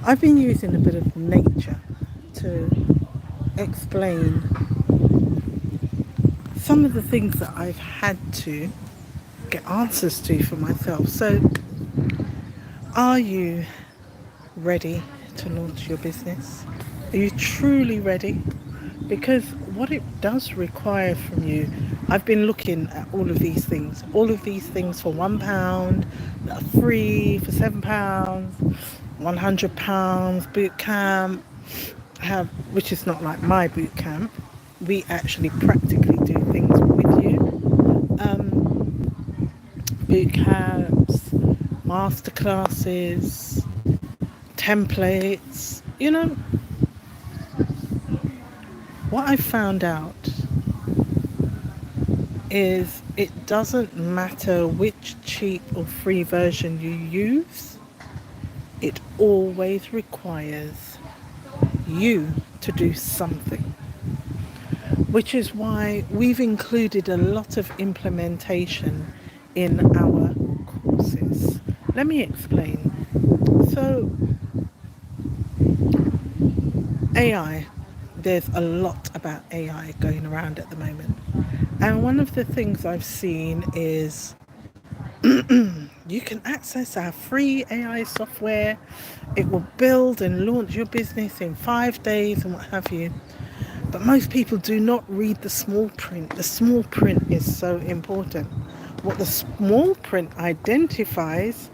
I've been using a bit of nature to explain some of the things that I've had to get answers to for myself. So, are you ready to launch your business? Are you truly ready? Because what it does require from you, I've been looking at all of these things for £1, that are free for £7, £100 boot camp, have which is not like my boot camp. We actually practically do things with you. Boot camps, master classes, templates. What I found out is it doesn't matter which cheap or free version you use, it always requires you to do something. Which is why we've included a lot of implementation in our courses. Let me explain. So, AI, there's a lot about AI going around at the moment. And one of the things I've seen is you can access our free AI software. It will build and launch your business in 5 days and what have you. But most people do not read the small print. The small print is so important. What the small print identifies,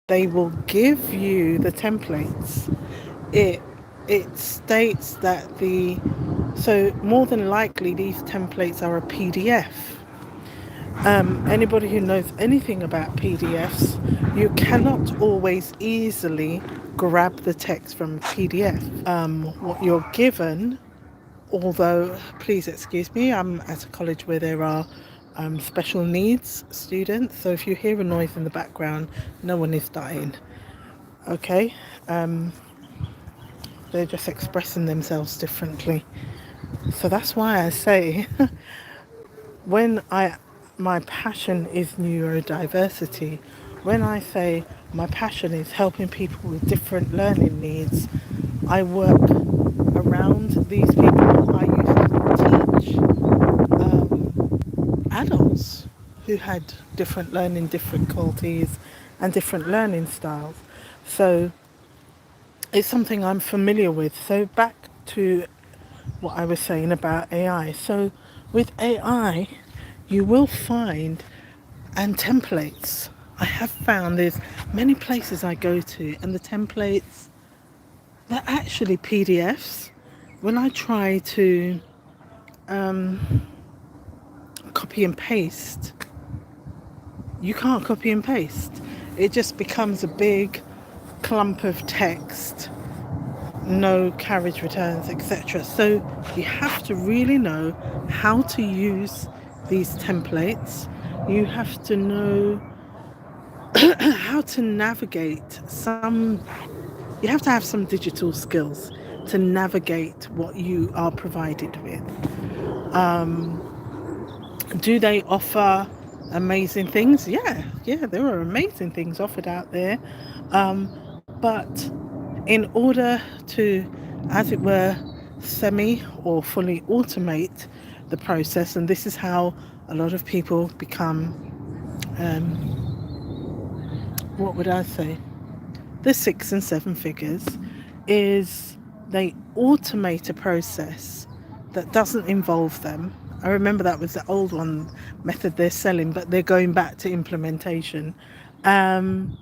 they will give you the templates. It it states that so more than likely these templates are a PDF. Anybody who knows anything about PDFs, you cannot always easily grab the text from a PDF. What you're given, although please excuse me, I'm at a college where there are special needs students, so if you hear a noise in the background, no one is dying. Okay, they're just expressing themselves differently. So that's why I say when my passion is neurodiversity, when I say my passion is helping people with different learning needs, I work around these people. I used to teach adults who had different learning difficulties and different learning styles. So it's something I'm familiar with. So back to what I was saying about AI. So with AI, you will find and templates. I have found there's many places I go to, and the templates, they're actually PDFs. When I try to copy and paste, you can't copy and paste. It just becomes a big clump of text, no carriage returns, etc. So you have to really know how to use these templates. You have to know how to navigate you have to have some digital skills to navigate what you are provided with. Do they offer amazing things? Yeah, there are amazing things offered out there. But in order to, as it were, semi or fully automate the process, and this is how a lot of people become, what would I say, the 6 and 7 figures, is they automate a process that doesn't involve them. I remember that was the old one method they're selling, but they're going back to implementation. And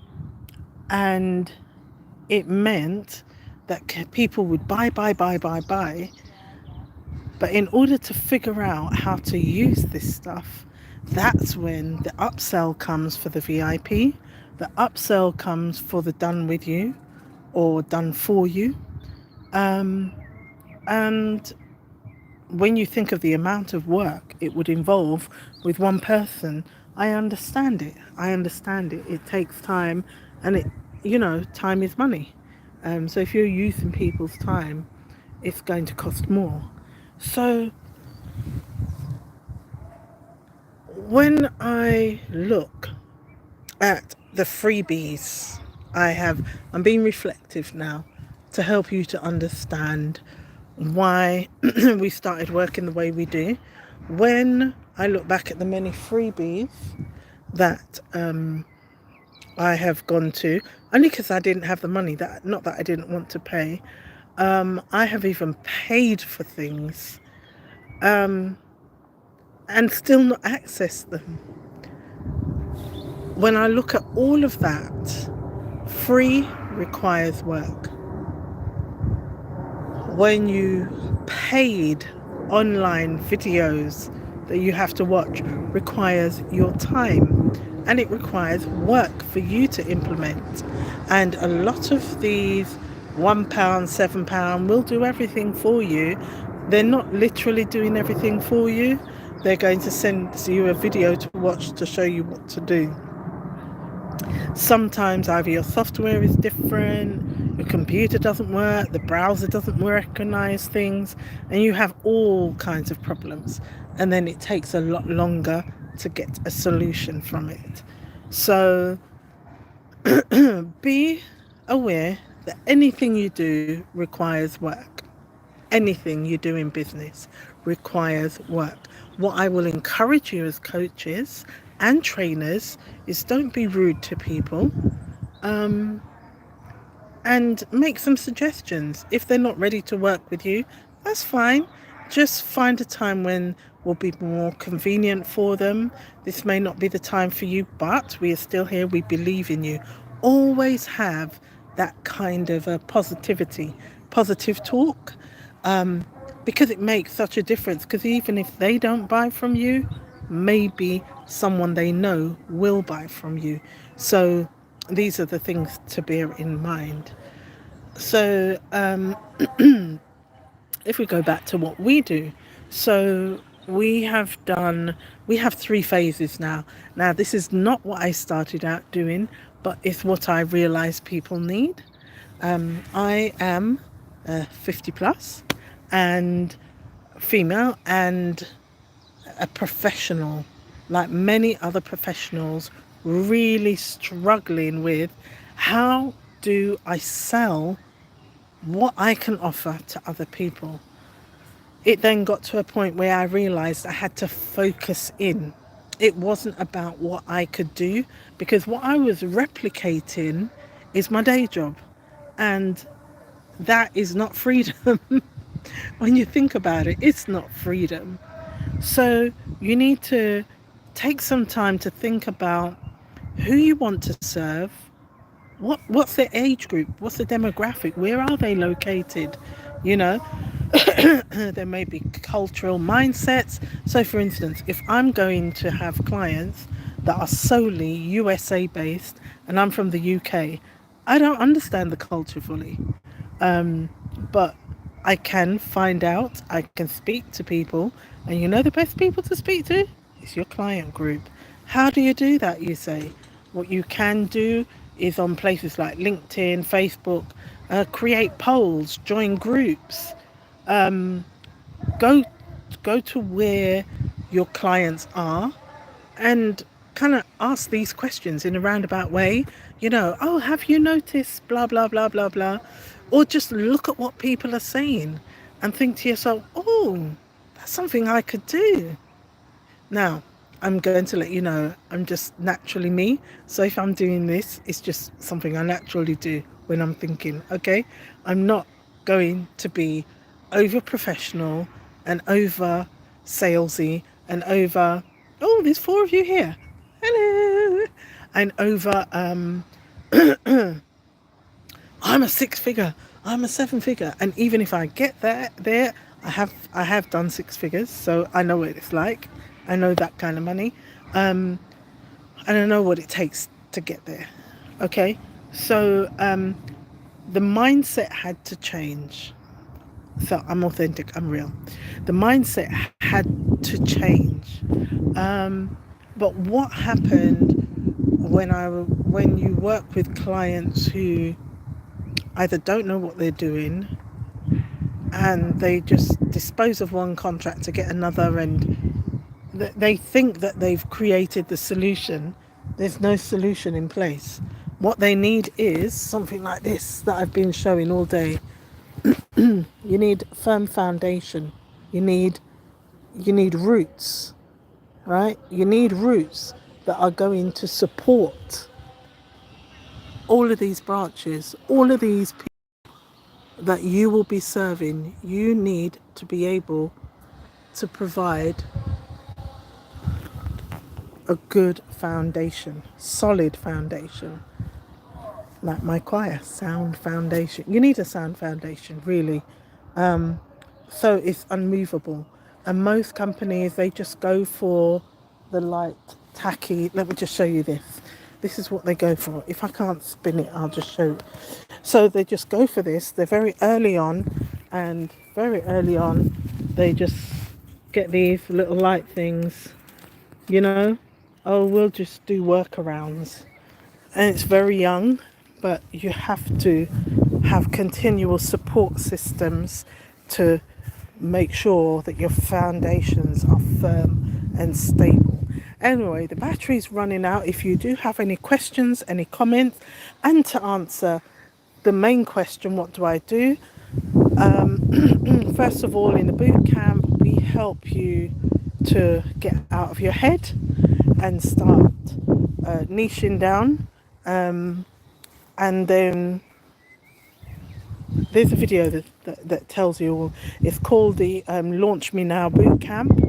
it meant that people would buy. But in order to figure out how to use this stuff, that's when the upsell comes for the VIP, the upsell comes for the done with you or done for you. And when you think of the amount of work it would involve with one person, I understand it. I understand it. It takes time, and time is money. So if you're using people's time, it's going to cost more. So when I look at the freebies, I'm being reflective now. to help you to understand why we started working the way we do. When I look back at the many freebies that I have gone to, only because I didn't have the money, that not that I didn't want to pay. I have even paid for things and still not accessed them. When I look at all of that, free requires work. When you paid online videos that you have to watch requires your time, and it requires work for you to implement. And a lot of these £1, £7 will do everything for you. They're not literally doing everything for you. They're going to send you a video to watch to show you what to do. Sometimes either your software is different, your computer doesn't work, the browser doesn't recognize things, and you have all kinds of problems. And then it takes a lot longer to get a solution from it. So be aware that anything you do requires work. Anything you do in business requires work. What I will encourage you as coaches and trainers is don't be rude to people, and make some suggestions. If they're not ready to work with you, that's fine. Just find a time when will be more convenient for them. This may not be the time for you, but we are still here. We believe in you. Always have that kind of a positive talk, because it makes such a difference. Because even if they don't buy from you, maybe someone they know will buy from you. So these are the things to bear in mind. So if we go back to what we do, so we have 3 phases now. Now, this is not what I started out doing, but it's what I realized people need. I am 50 plus and female and a professional, like many other professionals, really struggling with how do I sell what I can offer to other people. It then got to a point where I realized I had to focus in. It wasn't about what I could do, because what I was replicating is my day job, and that is not freedom. When you think about it, it's not freedom. So you need to take some time to think about who you want to serve, what's their age group, what's the demographic, where are they located, you know. There may be cultural mindsets. So for instance, if I'm going to have clients that are solely USA based and I'm from the UK, I don't understand the culture fully, but I can find out, I can speak to people, and you know the best people to speak to is your client group. How do you do that, you say? What you can do is on places like LinkedIn, Facebook, create polls, join groups, go to where your clients are and kind of ask these questions in a roundabout way. You know, oh, have you noticed blah, blah, blah, blah, blah. Or just look at what people are saying and think to yourself, oh, that's something I could do. Now, I'm going to let you know, I'm just naturally me. So if I'm doing this, it's just something I naturally do when I'm thinking, okay? I'm not going to be over professional and over salesy and over, oh, there's 4 of you here. Hello. And over, I'm a 6-figure, I'm a 7-figure. And even if I get there, I have done 6 figures, so I know what it's like. I know that kind of money, and I know what it takes to get there. Okay, so the mindset had to change. So I'm authentic, I'm real. The mindset had to change. But what happened when you work with clients who either don't know what they're doing and they just dispose of one contract to get another, and they think that they've created the solution. There's no solution in place. What they need is something like this that I've been showing all day. You need firm foundation. You need roots, right? You need roots that are going to support all of these branches, all of these people that you will be serving. You need to be able to provide a good foundation, solid foundation. Like my choir, sound foundation. You need a sound foundation, really. So it's unmovable. And most companies, they just go for the light, tacky. Let me just show you this. This is what they go for. If I can't spin it, I'll just show it. So they just go for this. They're very early on, and very early on, they just get these little light things, you know. Oh, we'll just do workarounds. And it's very young, but you have to have continual support systems to make sure that your foundations are firm and stable. Anyway, the battery's running out. If you do have any questions, any comments, and to answer the main question, what do I do? First of all, in the boot camp, we help you to get out of your head and start niching down. And then there's a video that tells you all. It's called the Launch Me Now boot camp.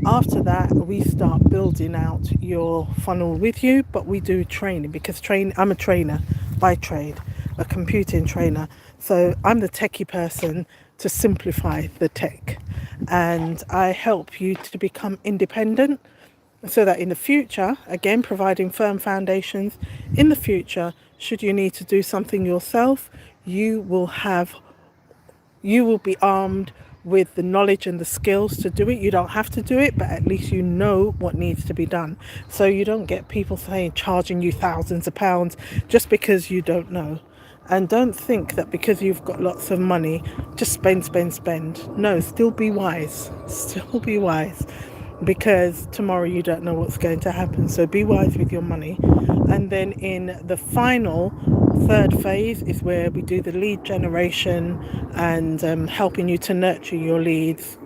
After that, we start building out your funnel with you, but we do training because I'm a trainer by trade, a computing trainer. So I'm the techie person to simplify the tech, and I help you to become independent so that in the future, again, providing firm foundations, in the future, should you need to do something yourself, you will be armed with the knowledge and the skills to do it. You don't have to do it, but at least you know what needs to be done. So you don't get people charging you thousands of pounds just because you don't know. And don't think that because you've got lots of money, just spend. No, still be wise. Still be wise. Because tomorrow you don't know what's going to happen. So be wise with your money. And then in the final third phase is where we do the lead generation and helping you to nurture your leads,